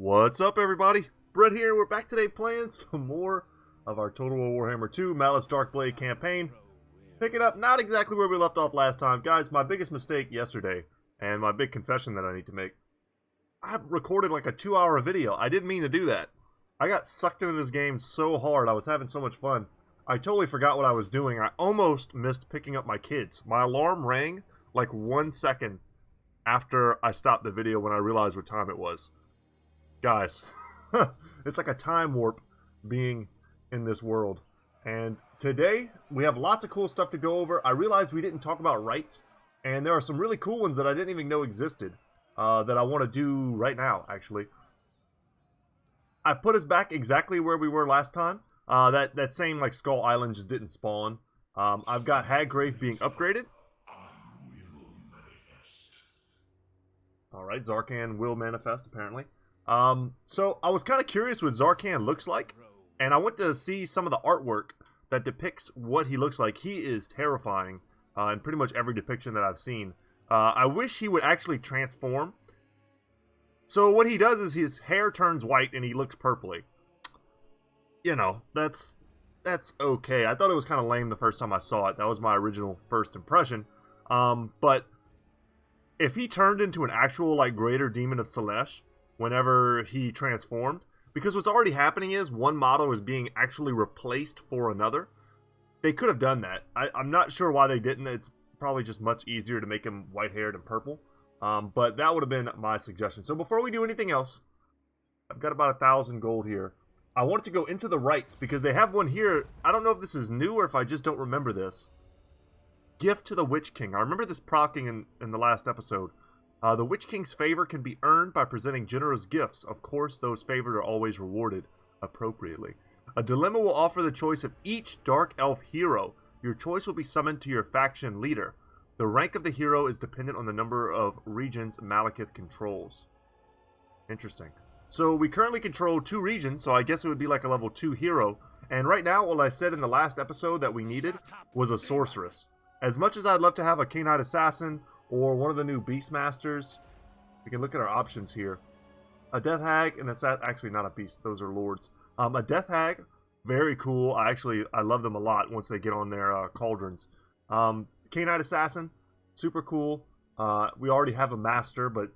What's up, everybody? Brett here. We're back today playing some more of our Total War Warhammer 2 Malus Darkblade campaign. Picking up not exactly where we left off last time. Guys, my biggest mistake yesterday, and my big confession that I need to make. I recorded like a 2-hour video. I didn't mean to do that. I got sucked into this game so hard. I was having so much fun. I totally forgot what I was doing. I almost missed picking up my kids. My alarm rang like 1 second after I stopped the video when I realized what time it was. Guys, it's like a time warp being in this world. And today, we have lots of cool stuff to go over. I realized we didn't talk about rights, and there are some really cool ones that I didn't even know existed that I want to do right now, actually. I put us back exactly where we were last time. That same like Skull Island just didn't spawn. I've got Haggrave being upgraded. Alright, Tz'arkan will manifest, apparently. So I was kind of curious what Tz'arkan looks like, and I went to see some of the artwork that depicts what he looks like. He is terrifying in pretty much every depiction that I've seen. I wish he would actually transform. So what he does is his hair turns white and he looks purpley. You know, that's okay. I thought it was kind of lame the first time I saw it. That was my original first impression. But if he turned into an actual like greater demon of Snikch whenever he transformed, because what's already happening is one model is being actually replaced for another. They could have done that. I'm not sure why they didn't. It's probably just much easier to make him white-haired and purple. But that would have been my suggestion. So before we do anything else, I've got about 1,000 gold here. I wanted to go into the rights because they have one here. I don't know if this is new or if I just don't remember this. Gift to the Witch King. I remember this proccing in the last episode. The Witch King's favor can be earned by presenting generous gifts. Of course, those favored are always rewarded appropriately. A dilemma will offer the choice of each Dark Elf hero. Your choice will be summoned to your faction leader. The rank of the hero is dependent on the number of regions Malekith controls. Interesting. So we currently control 2 regions, so I guess it would be like a level 2 hero. And right now, what I said in the last episode that we needed was a sorceress. As much as I'd love to have a Canine Assassin or one of the new Beastmasters, we can look at our options here. A Death Hag and actually not a Beast, those are Lords. A Death Hag, very cool. I love them a lot once they get on their cauldrons. Canine Assassin, super cool. We already have a Master, but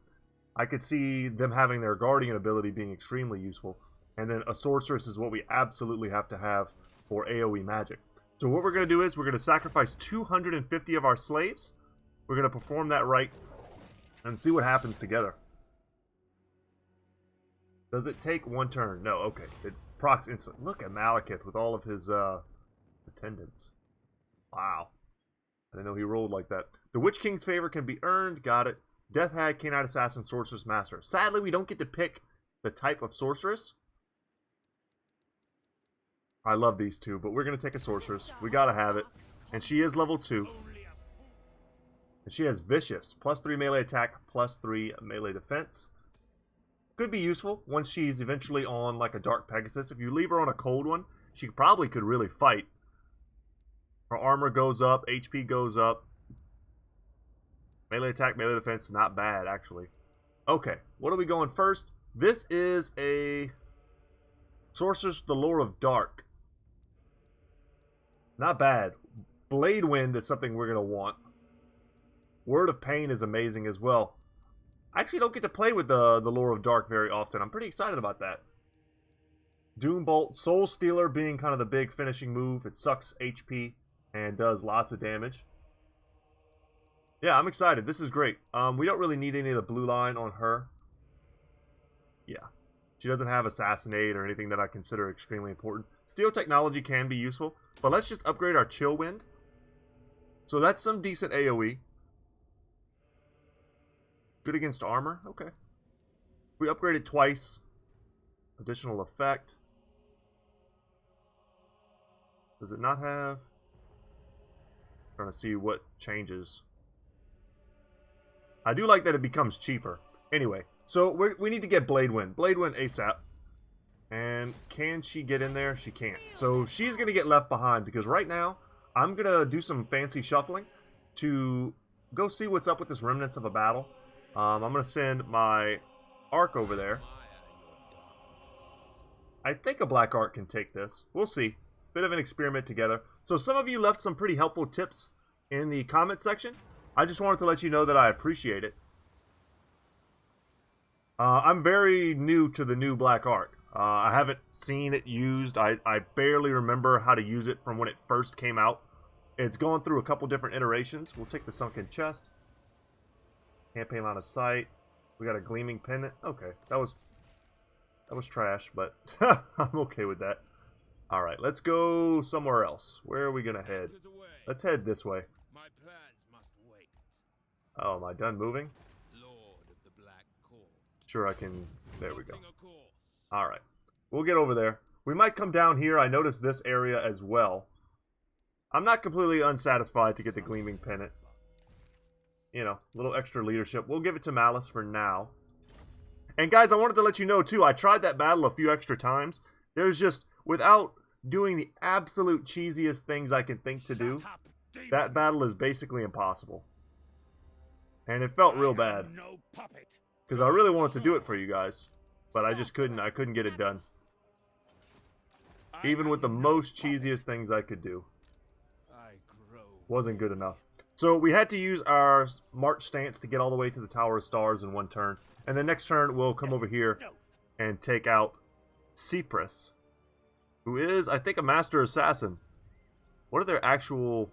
I could see them having their Guardian ability being extremely useful. And then a Sorceress is what we absolutely have to have for AoE magic. So what we're going to do is we're going to sacrifice 250 of our slaves. We're going to perform that rite and see what happens together. Does it take 1 turn? No, okay. It procs instant. Look at Malekith with all of his attendants. Wow. I didn't know he rolled like that. The Witch King's favor can be earned. Got it. Death Hag, Canine Assassin, Sorceress, Master. Sadly, we don't get to pick the type of Sorceress. I love these two, but we're going to take a Sorceress. We got to have it. And she is level 2. And she has Vicious. +3 melee attack, +3 melee defense. Could be useful once she's eventually on like a Dark Pegasus. If you leave her on a cold one, she probably could really fight. Her armor goes up, HP goes up. Melee attack, melee defense, not bad actually. Okay, what are we going first? This is a Sorceress, the Lore of Dark. Not bad. Blade Wind is something we're going to want. Word of Pain is amazing as well. I actually don't get to play with the Lore of Dark very often. I'm pretty excited about that. Doombolt, Soul Stealer being kind of the big finishing move. It sucks HP and does lots of damage. Yeah, I'm excited. This is great. We don't really need any of the blue line on her. Yeah. She doesn't have Assassinate or anything that I consider extremely important. Steel Technology can be useful, but let's just upgrade our Chill Wind. So that's some decent AoE. Good against armor? Okay. We upgraded twice. Additional effect. Does it not have? Trying to see what changes. I do like that it becomes cheaper. Anyway, so we need to get Blade Wind. Blade Wind ASAP. And can she get in there? She can't. So she's going to get left behind because right now I'm going to do some fancy shuffling to go see what's up with this Remnants of a Battle. I'm going to send my Arc over there. I think a black art can take this. We'll see. Bit of an experiment together. So some of you left some pretty helpful tips in the comment section. I just wanted to let you know that I appreciate it. I'm very new to the new black art. I haven't seen it used. I barely remember how to use it from when it first came out. It's gone through a couple different iterations. We'll take the sunken chest. Campaign line of sight. We got a gleaming pendant. Okay, that was trash, but I'm okay with that. Alright, let's go somewhere else. Where are we gonna head? Let's head this way. My plans must wait. Oh, am I done moving? Lord of the Black Court. Sure, I can. There we go. Plotting a course. Alright, we'll get over there. We might come down here. I noticed this area as well. I'm not completely unsatisfied to get the gleaming pendant. You know, a little extra leadership. We'll give it to Malus for now. And guys, I wanted to let you know too, I tried that battle a few extra times. There's just, without doing the absolute cheesiest things I can think to do, that battle is basically impossible. And it felt real bad. Because I really wanted to do it for you guys. But I just couldn't. I couldn't get it done. Even with the most cheesiest things I could do. Wasn't good enough. So we had to use our march stance to get all the way to the Tower of Stars in one turn. And the next turn we'll come over here and take out Cypress, who is, I think, a Master Assassin. What are their actual,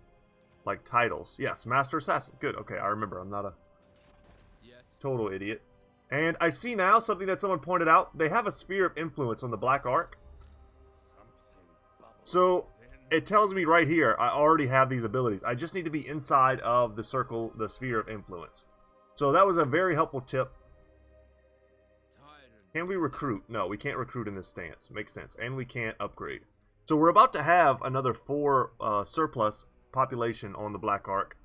like, titles? Yes, Master Assassin. Good, okay, I remember. I'm not a total idiot. And I see now something that someone pointed out. They have a Sphere of Influence on the Black Arc. So it tells me right here, I already have these abilities. I just need to be inside of the circle, the Sphere of Influence. So that was a very helpful tip. Can we recruit? No, we can't recruit in this stance. Makes sense. And we can't upgrade. So we're about to have another 4 surplus population on the Black Arc.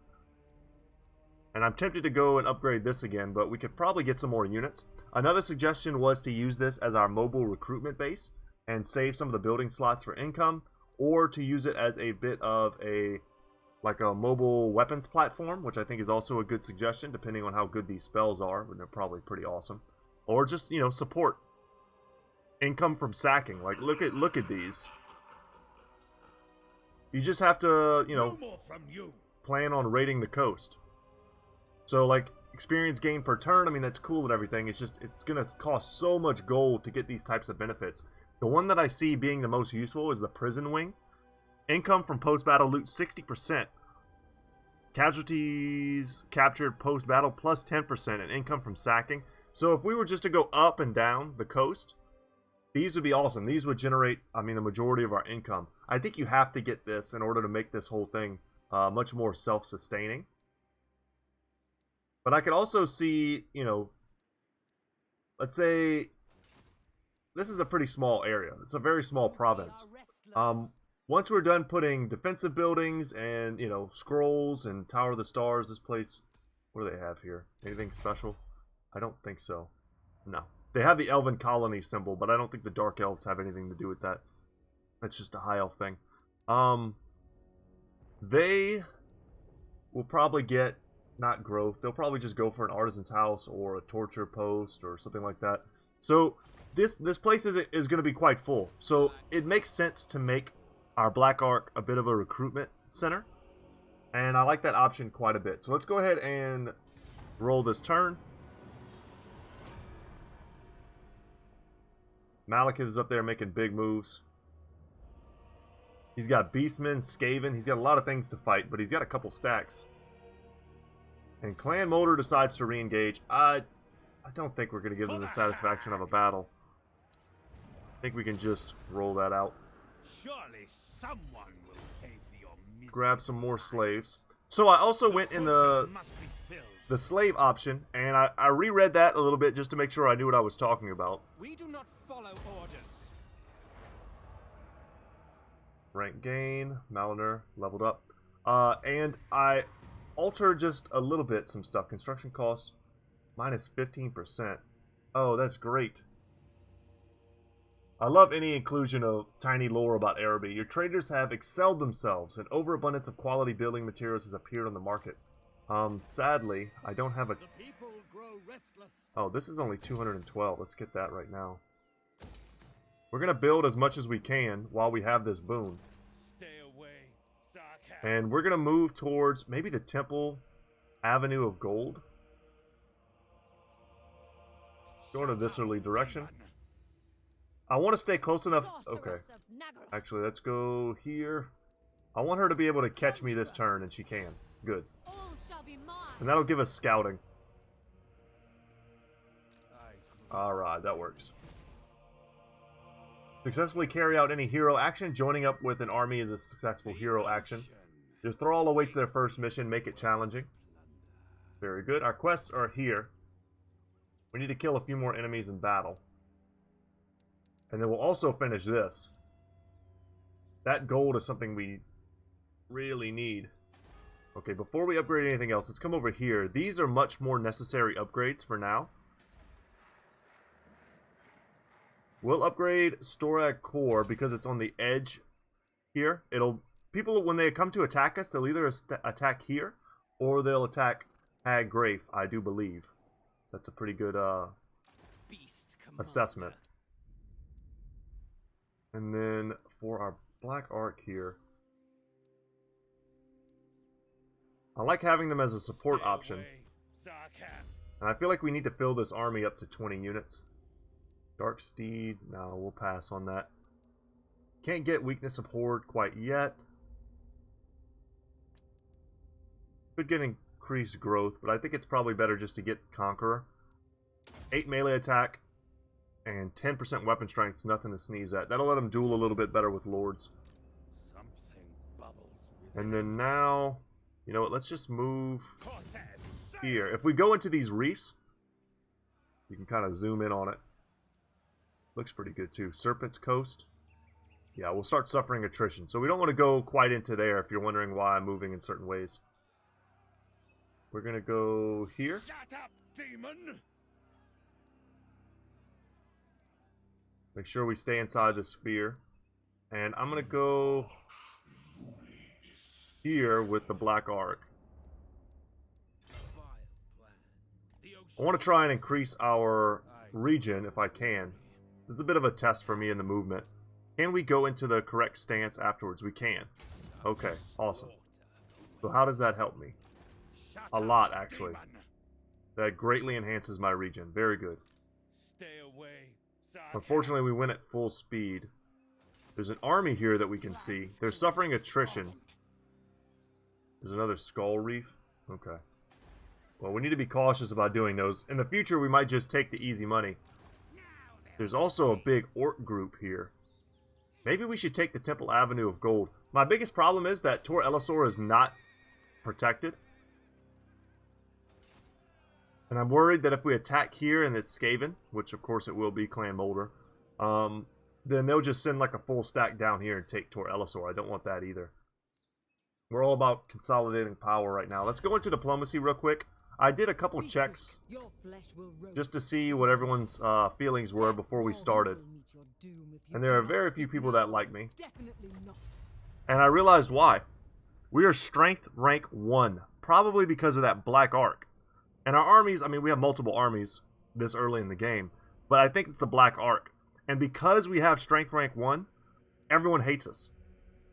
And I'm tempted to go and upgrade this again, but we could probably get some more units. Another suggestion was to use this as our mobile recruitment base and save some of the building slots for income, or to use it as a bit of a, like a mobile weapons platform, which I think is also a good suggestion, depending on how good these spells are, and they're probably pretty awesome. Or just, you know, support income from sacking. Like, look at these. You just have to, you know, plan on raiding the coast. So, like, experience gain per turn, I mean, that's cool and everything. It's just, it's going to cost so much gold to get these types of benefits. The one that I see being the most useful is the Prison Wing. Income from post-battle loot, 60%. Casualties captured post-battle, plus 10%. And income from sacking. So if we were just to go up and down the coast, these would be awesome. These would generate, I mean, the majority of our income. I think you have to get this in order to make this whole thing much more self-sustaining. But I could also see, you know, let's say this is a pretty small area. It's a very small province. Once we're done putting defensive buildings and, you know, scrolls and Tower of the Stars, this place, what do they have here? Anything special? I don't think so. No. They have the Elven Colony symbol, but I don't think the Dark Elves have anything to do with that. That's just a High Elf thing. They will probably get, not growth, they'll probably just go for an Artisan's House or a Torture Post or something like that. So this place is going to be quite full. So it makes sense to make our Black Arc a bit of a recruitment center. And I like that option quite a bit. So let's go ahead and roll this turn. Malik is up there making big moves. He's got Beastmen, Skaven. He's got a lot of things to fight, but he's got a couple stacks. And Clan Molder decides to re-engage. I don't think we're going to give them the satisfaction of a battle. I think we can just roll that out. Surely someone will pay for your misery. Grab some more slaves. So I also went in the slave option, and I reread that a little bit just to make sure I knew what I was talking about. We do not follow orders. Rank gain, Maliner leveled up. And I altered just a little bit some stuff. Construction cost minus 15%. Oh, that's great. I love any inclusion of tiny lore about Araby. Your traders have excelled themselves. An overabundance of quality building materials has appeared on the market. Sadly, I don't have a... The people grow restless. Oh, this is only 212. Let's get that right now. We're going to build as much as we can while we have this boon. Stay away, Tz'arkan. And we're going to move towards maybe the Temple Avenue of Gold. Go in a viscerally direction. I want to stay close enough. Okay. Actually, let's go here. I want her to be able to catch me this turn, and she can. Good. And that'll give us scouting. Alright, that works. Successfully carry out any hero action. Joining up with an army is a successful hero action. Your thrall awaits their first mission. Make it challenging. Very good. Our quests are here. We need to kill a few more enemies in battle. And then we'll also finish this. That gold is something we really need. Okay, before we upgrade anything else, let's come over here. These are much more necessary upgrades for now. We'll upgrade Storag Core because it's on the edge here. People, when they come to attack us, they'll either attack here or they'll attack Hag Grafe, I do believe. That's a pretty good assessment. And then for our Black Ark here, I like having them as a support option. And I feel like we need to fill this army up to 20 units. Dark Steed, no, we'll pass on that. Can't get Weakness of Horde quite yet. Could get increased growth, but I think it's probably better just to get Conqueror. 8 melee attack and 10% weapon strength is nothing to sneeze at. That'll let them duel a little bit better with Lords. And then now, you know what, let's just move here. If we go into these reefs, you can kind of zoom in on it. Looks pretty good too. Serpent's Coast. Yeah, we'll start suffering attrition. So we don't want to go quite into there if you're wondering why I'm moving in certain ways. We're going to go here. Shut up, demon! Make sure we stay inside the sphere. And I'm going to go here with the Black Ark. I want to try and increase our region if I can. This is a bit of a test for me in the movement. Can we go into the correct stance afterwards? We can. Okay, awesome. So how does that help me? A lot, actually. That greatly enhances my region. Very good. Unfortunately, we went at full speed. There's an army here that we can see. They're suffering attrition. There's another Skull Reef. Okay. Well, we need to be cautious about doing those. In the future, we might just take the easy money. There's also a big Orc group here. Maybe we should take the Temple Avenue of Gold. My biggest problem is that Tor Elisor is not protected. And I'm worried that if we attack here and it's Skaven, which of course it will be, Clan Molder, then they'll just send like a full stack down here and take Tor Elisor. I don't want that either. We're all about consolidating power right now. Let's go into diplomacy real quick. I did a couple checks just to see what everyone's feelings were before we started. And there are very few people that like me. And I realized why. We are strength rank 1. Probably because of that Black Ark. And our armies, I mean, we have multiple armies this early in the game. But I think it's the Black Ark. And because we have strength rank 1, everyone hates us.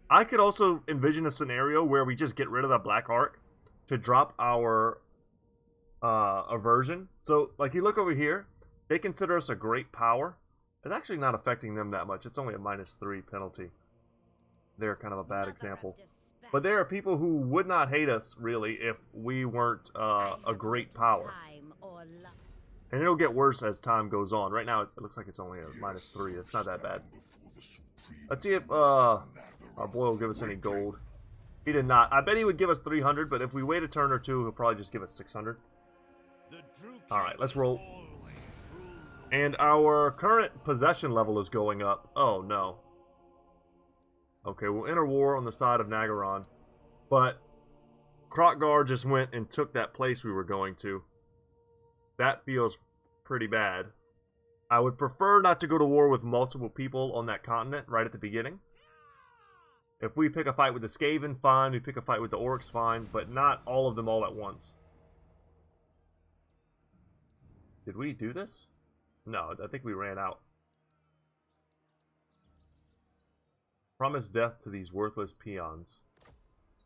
I could also envision a scenario where we just get rid of the Black Ark to drop our aversion. So, like, you look over here, they consider us a great power. It's actually not affecting them that much. It's only a -3 penalty. They're kind of a bad example. But there are people who would not hate us, really, if we weren't a great power. And it'll get worse as time goes on. Right now, it looks like it's only a -3. It's not that bad. Let's see if our boy will give us any gold. He did not. I bet he would give us 300, but if we wait a turn or two, he'll probably just give us 600. Alright, let's roll. And our current possession level is going up. Oh, no. Okay, we'll enter war on the side of Nagaron. But Krokgar just went and took that place we were going to. That feels pretty bad. I would prefer not to go to war with multiple people on that continent right at the beginning. If we pick a fight with the Skaven, fine. We pick a fight with the Orcs, fine. But not all of them all at once. Did we do this? No, I think we ran out. Promise death to these worthless peons.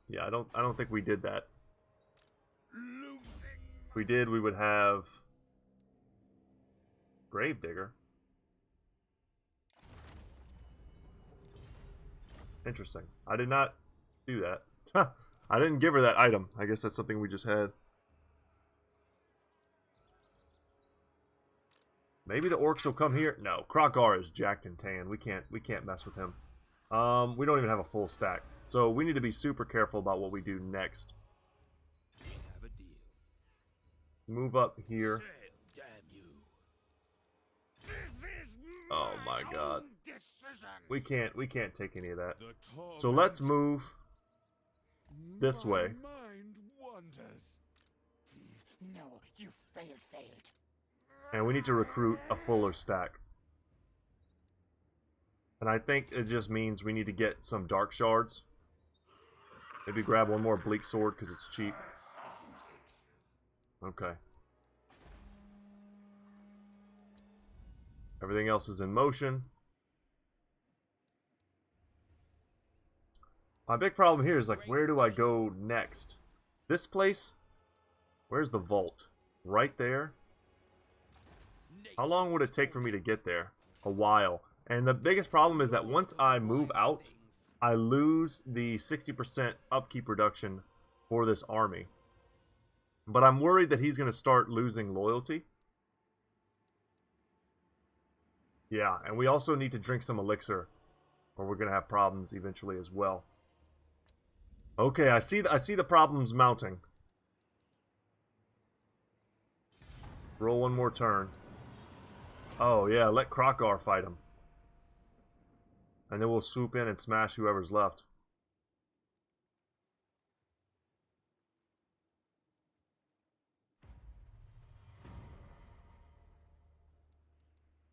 Yeah, I don't think we did that. If we did, we would have Gravedigger. Interesting. I did not do that. I didn't give her that item. I guess that's something we just had. Maybe the orcs will come here. No, Krokgar is jacked and tan. We can't mess with him. We don't even have a full stack. So we need to be super careful about what we do next. We have a deal. Move up here. Sail, damn you. This is Oh my god. own decision. We can't take any of that. The So let's torment move this my way. mind wanders. No, you failed. And we need to recruit a fuller stack. And I think it just means we need to get some dark shards. Maybe grab one more bleak sword because it's cheap. Okay. Everything else is in motion. My big problem here is like, where do I go next? This place? Where's the vault? Right there? How long would it take for me to get there? A while. And the biggest problem is that once I move out, I lose the 60% upkeep reduction for this army. But I'm worried that he's going to start losing loyalty. Yeah, and we also need to drink some elixir, or we're going to have problems eventually as well. Okay, I see the problems mounting. Roll one more turn. Oh yeah, let Krokgar fight him. And then we'll swoop in and smash whoever's left.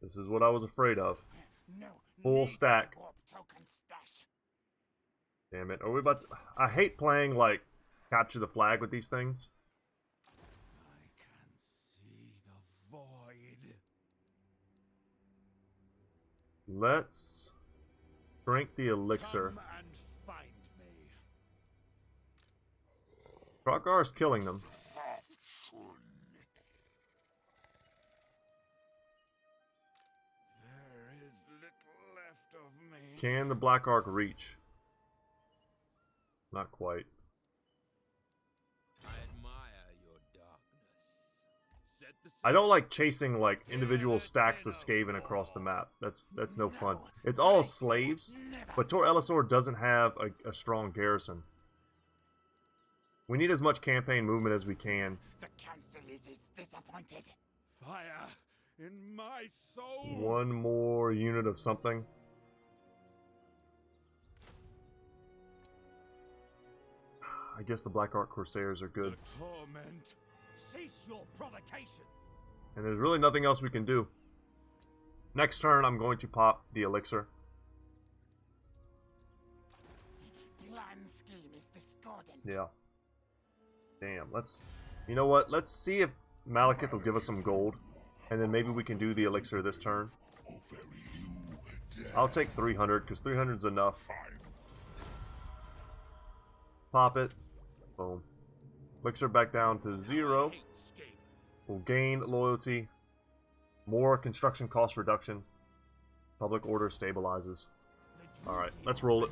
This is what I was afraid of. No. Full stack. Warp token stash. Damn it. Are we about to... I hate playing, like, capture the flag with these things. I can see the void. Let's drink the elixir. Come and find me. Krokgar's killing them. There is little left of me. Can the Black Ark reach? Not quite. I admire your darkness. Set the I don't like chasing like individual stacks of Skaven across the map. That's no fun. It's all slaves, but Tor Elisor doesn't have a strong garrison. We need as much campaign movement as we can. The council is disappointed. fire in my soul. One more unit of something. I guess the Black Ark Corsairs are good. The torment. Cease your provocation. And there's really nothing else we can do. Next turn, I'm going to pop the elixir. Plan scheme is discordant. Yeah. Damn, let's... You know what? Let's see if Malekith will give us some gold. And then maybe we can do the elixir this turn. I'll take 300, because 300 is enough. Pop it. Boom. Elixir back down to 0. We'll gain loyalty. More construction cost reduction. Public order stabilizes. Alright, let's roll it.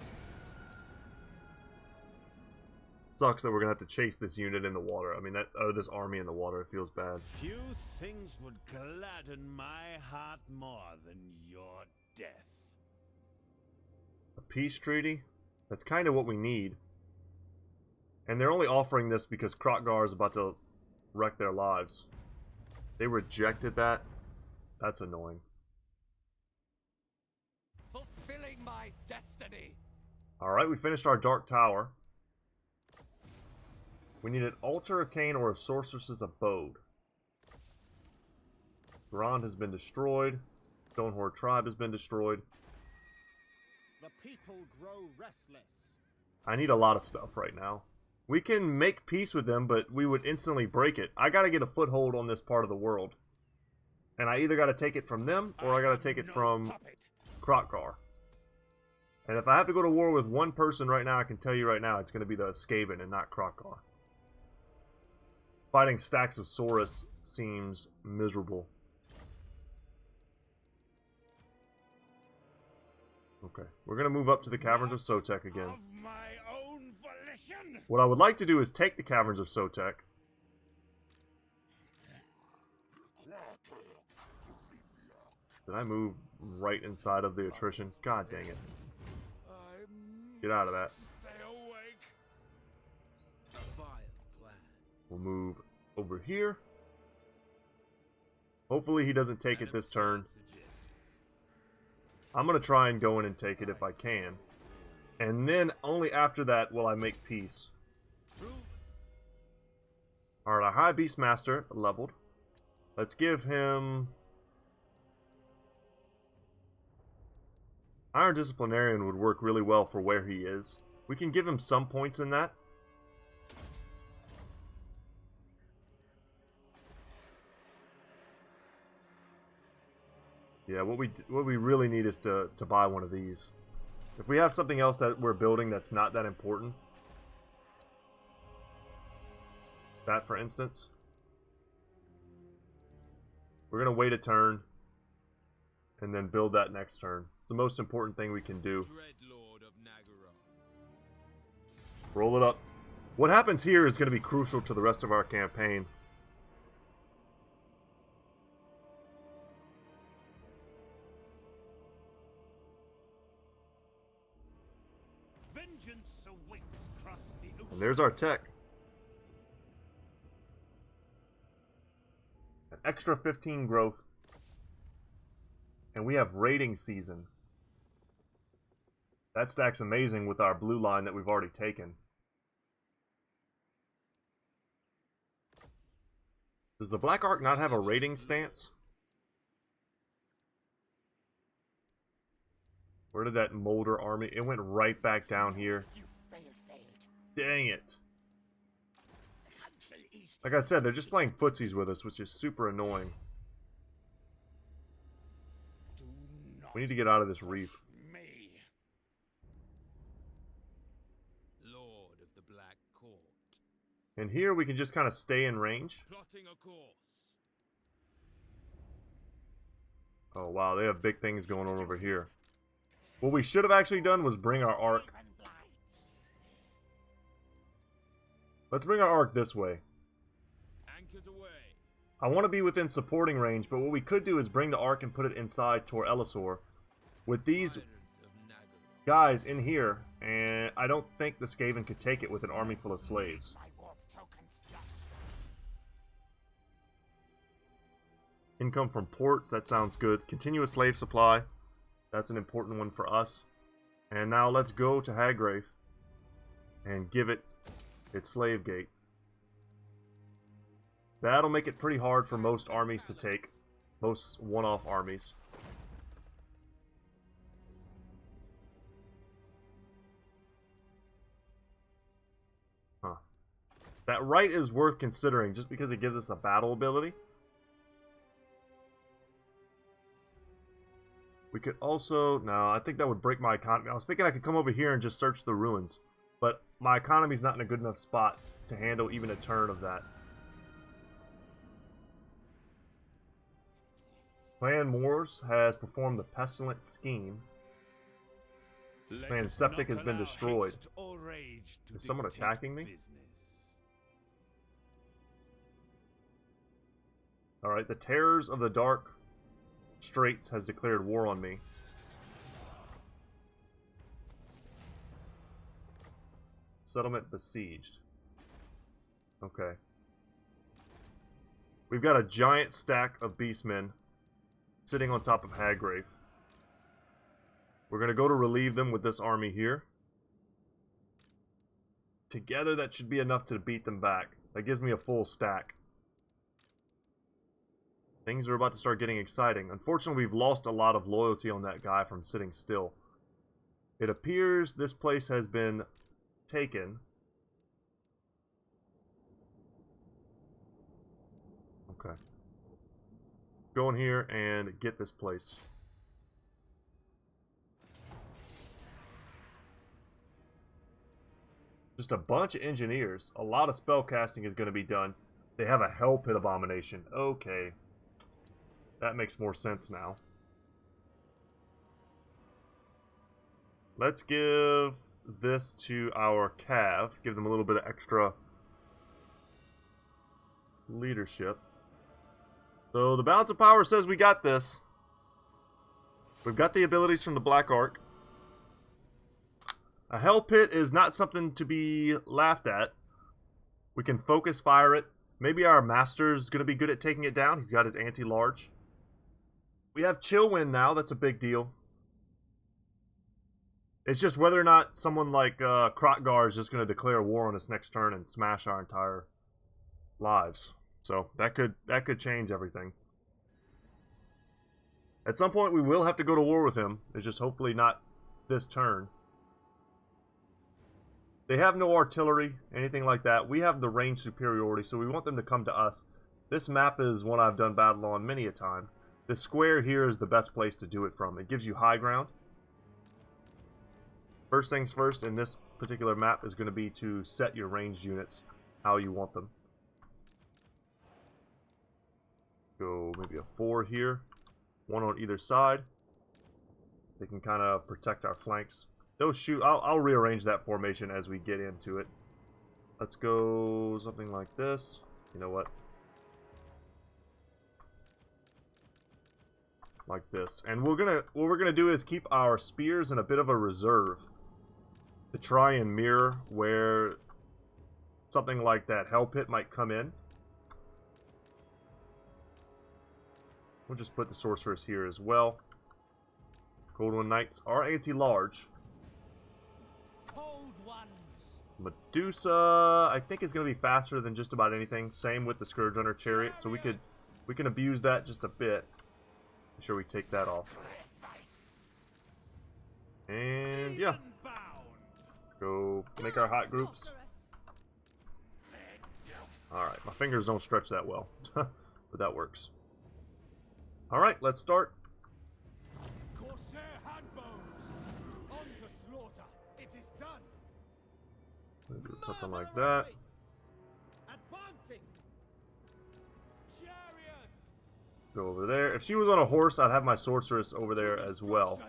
Sucks that we're gonna have to chase this unit in the water. I mean, this army in the water. It feels bad. Few things would gladden my heart more than your death. A peace treaty? That's kind of what we need. And they're only offering this because Krokgar is about to wreck their lives. They rejected that? That's annoying. Fulfilling my destiny. Alright, we finished our Dark Tower. We need an Altar Arcane or a Sorceress's Abode. Grand has been destroyed. Stonehorde Tribe has been destroyed. The people grow restless. I need a lot of stuff right now. We can make peace with them, but we would instantly break it. I gotta get a foothold on this part of the world. And I either gotta take it from them, or I gotta take it from Krokgar. And if I have to go to war with one person right now, I can tell you right now, it's going to be the Skaven and not Krakar. Fighting stacks of Saurus seems miserable. Okay, we're going to move up to the Caverns of Sotek again. Of my own volition. What I would like to do is take the Caverns of Sotek. Did I move right inside of the attrition? God dang it. Get out of that. Stay awake. We'll move over here. Hopefully he doesn't take it this turn. I'm going to try and go in and take it if I can. And then only after that will I make peace. Alright, our High Beastmaster leveled. Let's give him... Iron Disciplinarian would work really well for where he is. We can give him some points in that. Yeah, what we really need is to buy one of these. If we have something else that we're building that's not that important. That, for instance. We're going to wait a turn. And then build that next turn. It's the most important thing we can do. Roll it up. What happens here is going to be crucial to the rest of our campaign. Vengeance awaits across the ocean. And there's our tech. An extra 15 growth. And we have raiding season. That stack's amazing with our blue line that we've already taken. Does the Black Ark not have a raiding stance? Where did that Molder army? It went right back down here. You failed. Dang it. The country is Like I said, they're just playing footsies with us, which is super annoying. Do not We need to get out of this reef. me. Lord of the Black Court. And here we can just kind of stay in range. Plotting a course. Oh wow, they have big things going on over here. What we should have actually done was bring our arc. Skaven blight. Let's bring our arc this way. Anchors away. I want to be within supporting range, but what we could do is bring the arc and put it inside Tor Elisor. With these Tyrant of Nagaroth. guys in here, and I don't think the Skaven could take it with an army full of slaves. My warp token stash. Income from ports, that sounds good. Continuous slave supply, that's an important one for us. And now let's go to Haggrave and give it its slave gate. That'll make it pretty hard for most armies to take. Most one-off armies. Huh. That right is worth considering just because it gives us a battle ability. We could also... No, I think that would break my economy. I was thinking I could come over here and just search the ruins. But my economy's not in a good enough spot to handle even a turn of that. Clan Moors has performed the Pestilent Scheme. Let Man, us Septic not has been allow destroyed. haste or rage to Is someone dictate attacking me? business. Alright, the Terrors of the Dark Straits has declared war on me. Settlement besieged. Okay. We've got a giant stack of beastmen sitting on top of Haggrave. We're going to go to relieve them with this army here. Together, that should be enough to beat them back. That gives me a full stack. Things are about to start getting exciting. Unfortunately, we've lost a lot of loyalty on that guy from sitting still. It appears this place has been taken. Okay. Go in here and get this place. Just a bunch of engineers. A lot of spell casting is going to be done. They have a Hell Pit Abomination. Okay. That makes more sense now. Let's give this to our Cav. Give them a little bit of extra leadership. So the balance of power says we got this. We've got the abilities from the Black Ark. A Hell Pit is not something to be laughed at. We can focus fire it. Maybe our Master's going to be good at taking it down. He's got his anti-large. We have Chill Wind now. That's a big deal. It's just whether or not someone like Krotgar is just going to declare war on us next turn and smash our entire lives. So that could change everything. At some point we will have to go to war with him. It's just hopefully not this turn. They have no artillery, anything like that. We have the range superiority, so we want them to come to us. This map is one I've done battle on many a time. The square here is the best place to do it from. It gives you high ground. First things first in this particular map is going to be to set your ranged units how you want them. Go maybe a 4 here. 1 on either side. They can kind of protect our flanks. Those shoot. I'll rearrange that formation as we get into it. Let's go something like this. You know what? Like this. And what we're gonna do is keep our spears in a bit of a reserve to try and mirror where something like that Hell Pit might come in. We'll just put the Sorceress here as well. Cold One Knights are anti-large. Medusa, I think, is going to be faster than just about anything. Same with the Scourge Runner Chariot, so we can abuse that just a bit. Make sure we take that off. And yeah, go make our hot groups. All right, my fingers don't stretch that well, but that works. All right, let's start. Corsair handbows. On to slaughter. It is done. Do something like that. Advancing. Chariot. Go over there. If she was on a horse, I'd have my Sorceress over there as well.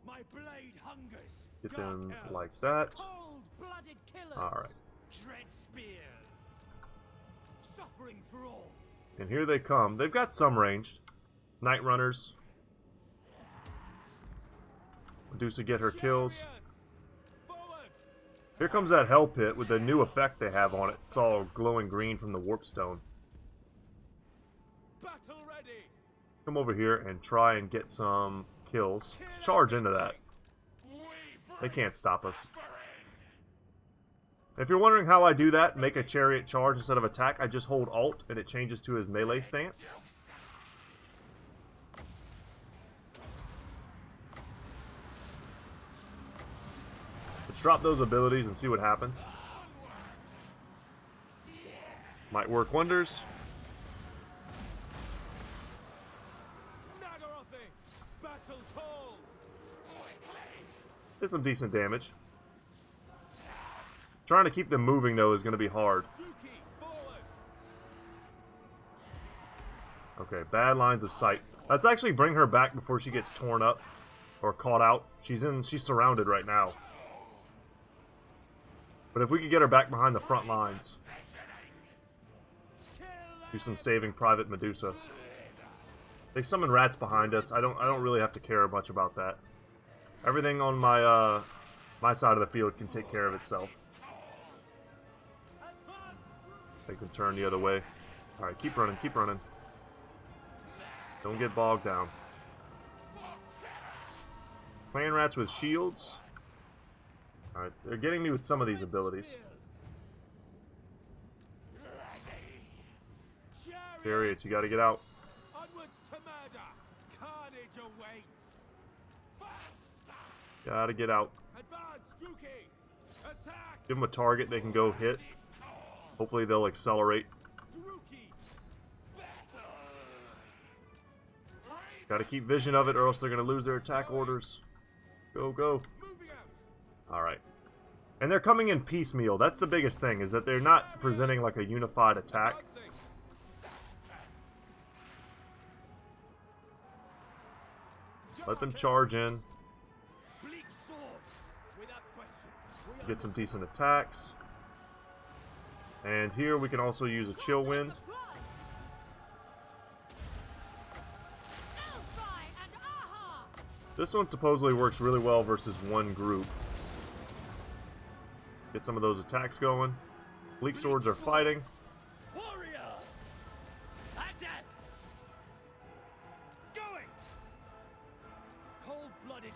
My blade hungers. Get them like that. Cold-blooded killers. All right. Dread spears. Suffering for all. And here they come. They've got some ranged. Night Runners. Medusa get her kills. Here comes that Hell Pit with the new effect they have on it. It's all glowing green from the Warpstone. Battle ready. Come over here and try and get some kills. Charge into that. They can't stop us. If you're wondering how I do that, make a chariot charge instead of attack, I just hold Alt and it changes to his melee stance. Let's drop those abilities and see what happens. Might work wonders. Battle calls. Did some decent damage. Trying to keep them moving though is going to be hard. Okay, bad lines of sight. Let's actually bring her back before she gets torn up or caught out. She's surrounded right now. But if we could get her back behind the front lines, do some saving Private Medusa. They summon rats behind us. I don't really have to care much about that. Everything on my my side of the field can take care of itself. They can turn the other way. All right, keep running, keep running. Don't get bogged down. Clan rats with shields. Alright, they're getting me with some of these abilities. Chariots, you gotta get out. Onwards to murder. Carnage awaits. Gotta get out. Advance, Druki. Attack. Give them a target they can go hit. Hopefully they'll accelerate. Druki. Gotta keep vision of it or else they're gonna lose their attack orders. Go, go. Moving out. Alright. And they're coming in piecemeal. That's the biggest thing, is that they're not presenting like a unified attack. Let them charge in. Get some decent attacks. And here we can also use a chill wind. This one supposedly works really well versus one group. Get some of those attacks going. Bleak swords are fighting.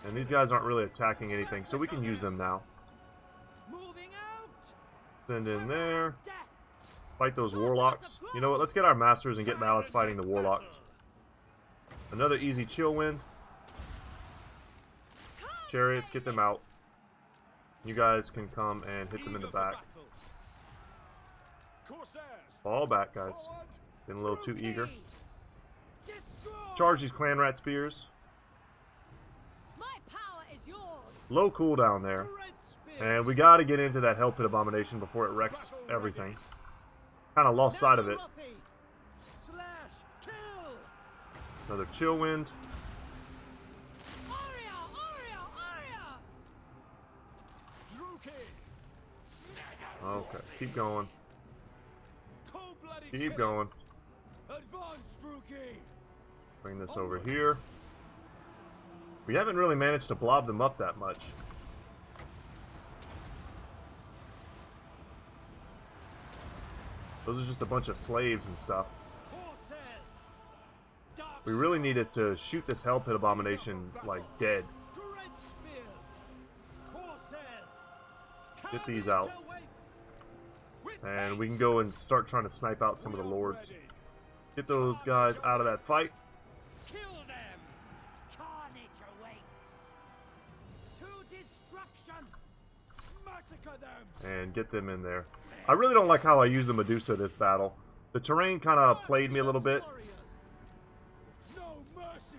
And these guys aren't really attacking anything, so we can use them now. Send in there. Fight those warlocks. You know what? Let's get our masters and get Malus fighting the warlocks. Another easy chill wind. Chariots, get them out. You guys can come and hit them in the back. Fall back, guys. Getting a little too eager. Charge these clan rat spears. Low cooldown there. And we gotta get into that Hell Pit Abomination before it wrecks everything. Kinda lost sight of it. Another chill wind. Okay, keep going. Keep going. Bring this over here. We haven't really managed to blob them up that much. Those are just a bunch of slaves and stuff. We really need is to shoot this Hell Pit Abomination, like, dead. Get these out. And we can go and start trying to snipe out some of the lords. Get those guys out of that fight. And get them in there. I really don't like how I use the Medusa this battle. The terrain kind of played me a little bit. No mercy.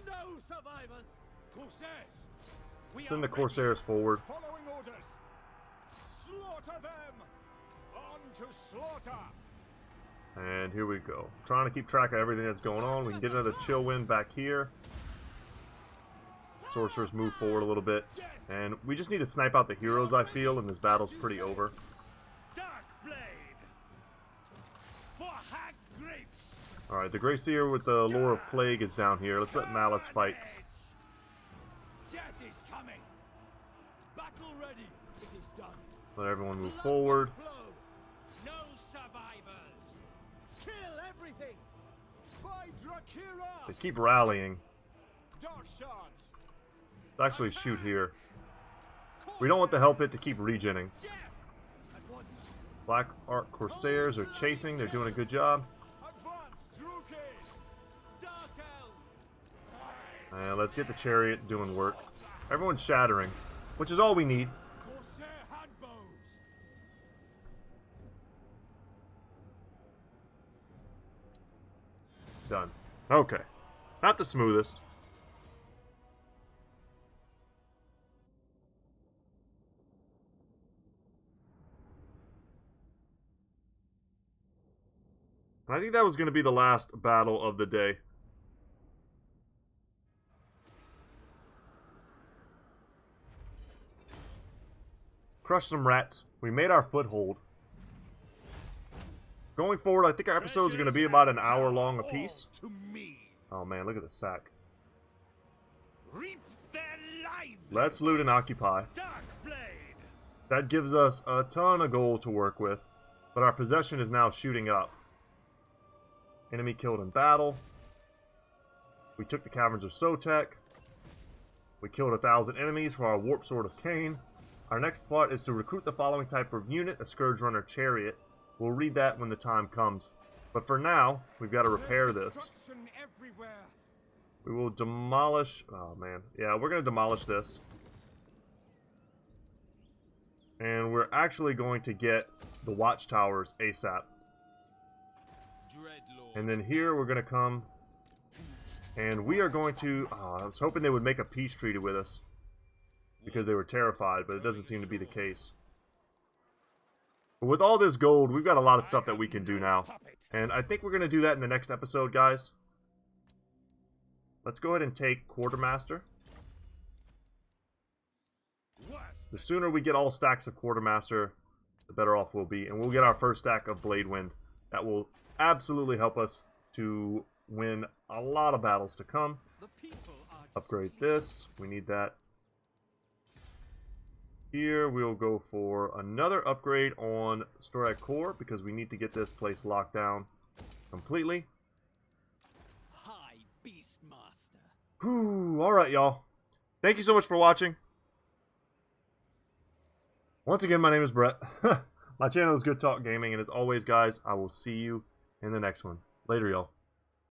No survivors. Corsairs. Send the Corsairs forward. Following orders. Slaughter them. On to slaughter. And here we go. Trying to keep track of everything that's going on. We can get another chill wind back here. Sorcerers move forward a little bit. And we just need to snipe out the heroes, I feel, and this battle's pretty over. Alright, the Grey Seer with the Lore of Plague is down here. Let's let Malus fight. Death is coming. Battle ready. It is done. Let everyone move forward. No survivors. Kill everything. By Drakira. They keep rallying. Dark shards. Let's actually shoot here. We don't want the Hell Pit to keep regening. Black Ark Corsairs are chasing. They're doing a good job. And let's get the chariot doing work. Everyone's shattering, which is all we need. Done. Okay. Not the smoothest. I think that was going to be the last battle of the day. Crushed some rats. We made our foothold. Going forward, I think our episodes are going to be about an hour long apiece. Oh man, look at the sack. Let's loot and occupy. That gives us a ton of gold to work with, but our possession is now shooting up. Enemy killed in battle. We took the Caverns of Sotek. We killed 1,000 enemies for our Warp Sword of Cain. Our next part is to recruit the following type of unit, a Scourge Runner Chariot. We'll read that when the time comes. But for now, we've got to repair this. We will demolish... Oh, man. Yeah, we're going to demolish this. And we're actually going to get the Watchtowers ASAP. And then here we're going to come... And we are going to... Oh, I was hoping they would make a peace treaty with us. because they were terrified, but it doesn't seem to be the case. But with all this gold, we've got a lot of stuff that we can do now. And I think we're going to do that in the next episode, guys. Let's go ahead and take Quartermaster. The sooner we get all stacks of Quartermaster, the better off we'll be. And we'll get our first stack of Blade Wind. That will absolutely help us to win a lot of battles to come. Upgrade this. We need that. Here we'll go for another upgrade on Storag Core because we need to get this place locked down completely. High Beastmaster. Whew, alright, y'all. Thank you so much for watching. Once again, my name is Brett. My channel is Goodtalk Gaming, and as always, guys, I will see you in the next one. Later, y'all.